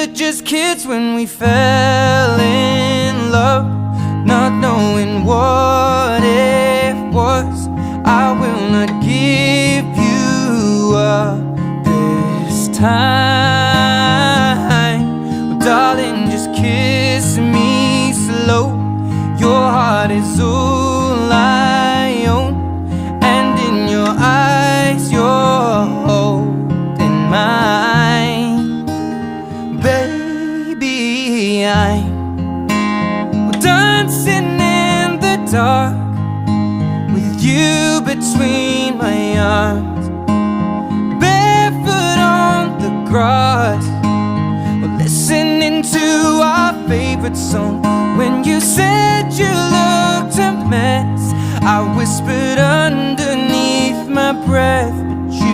were just kids when we fell in love, not knowing what it was. I will not give you up this time. Well, darling, just kiss me slow. Your heart is all I own, and in your eyes you're holding mine. Baby, I'm dancing in the dark with you between my arms, barefoot on the grass. We're listening to our favorite song. When you said you looked a mess, I whispered underneath my breath,